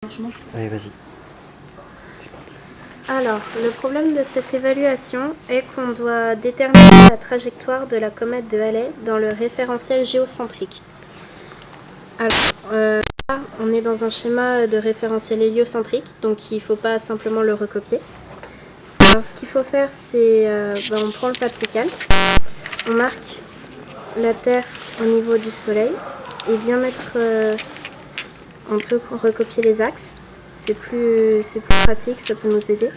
Allez, vas-y. C'est parti. Alors, le problème de cette évaluation est qu'on doit déterminer la trajectoire de la comète de Halley dans le référentiel géocentrique. Alors, là, on est dans un schéma de référentiel héliocentrique, donc il ne faut pas simplement le recopier. Alors, ce qu'il faut faire, c'est on prend le papier calque, on marque la Terre au niveau du Soleil et bien mettre. On peut recopier les axes, c'est plus pratique, ça peut nous aider.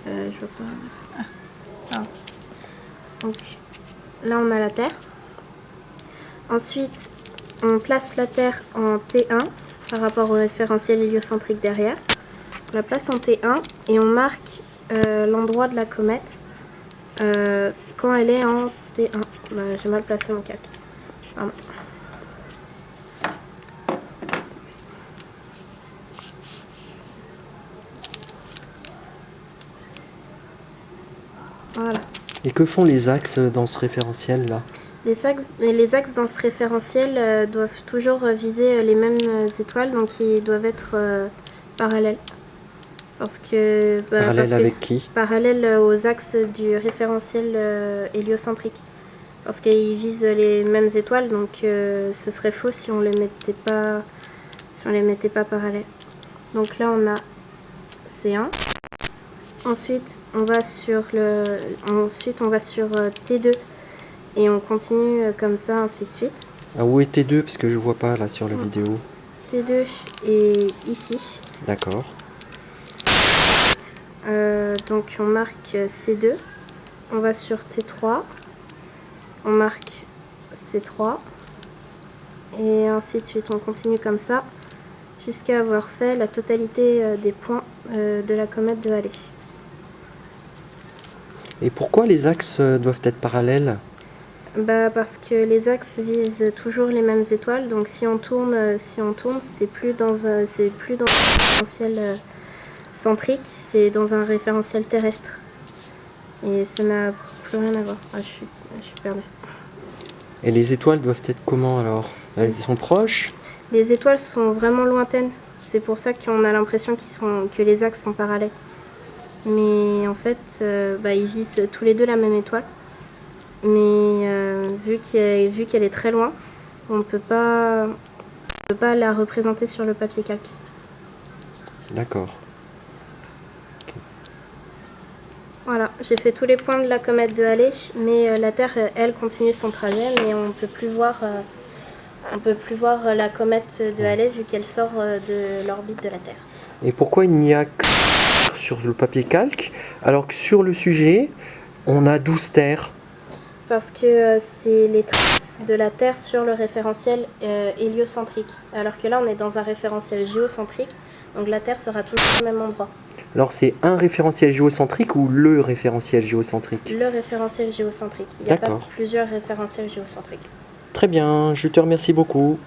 Je vois pas. Ah. Donc là on a la Terre. Ensuite on place la Terre en T1 par rapport au référentiel héliocentrique derrière. On la place en T1 et on marque l'endroit de la comète quand elle est en T1. J'ai mal placé mon calque. Pardon. Voilà. Et que font les axes dans ce référentiel-là? Les axes dans ce référentiel doivent toujours viser les mêmes étoiles, donc ils doivent être parallèles. Parallèle avec qui? Parallèles aux axes du référentiel héliocentrique. Parce qu'ils visent les mêmes étoiles, donc ce serait faux si on les mettait pas parallèles. Donc là on a C1. Ensuite on va sur T2 et on continue comme ça, ainsi de suite. Ah, où est T2? Parce que je vois pas là sur la vidéo. T2 est ici. D'accord. Donc on marque C2, on va sur T3, on marque C3 et ainsi de suite. On continue comme ça jusqu'à avoir fait la totalité des points de la comète de Halley. Et pourquoi les axes doivent être parallèles? Parce que les axes visent toujours les mêmes étoiles, donc si on tourne, c'est plus dans un référentiel centrique, c'est dans un référentiel terrestre. Et ça n'a plus rien à voir. Je suis perdue. Et les étoiles doivent être comment alors? Elles sont proches? Les étoiles sont vraiment lointaines. C'est pour ça qu'on a l'impression que les axes sont parallèles. Mais en fait, ils visent tous les deux la même étoile. Mais vu qu'elle est très loin, on ne peut pas la représenter sur le papier calque. D'accord. Voilà, j'ai fait tous les points de la comète de Halley, mais la Terre, elle, continue son trajet, mais on ne peut plus voir la comète de Halley vu qu'elle sort de l'orbite de la Terre. Et pourquoi il n'y a que sur le papier calque, alors que sur le sujet, on a 12 terres? Parce que c'est les traces de la Terre sur le référentiel héliocentrique, alors que là, on est dans un référentiel géocentrique, donc la Terre sera toujours au même endroit. Alors c'est un référentiel géocentrique ou le référentiel géocentrique? Le référentiel géocentrique. Il n'y a pas plusieurs référentiels géocentriques. Très bien, je te remercie beaucoup.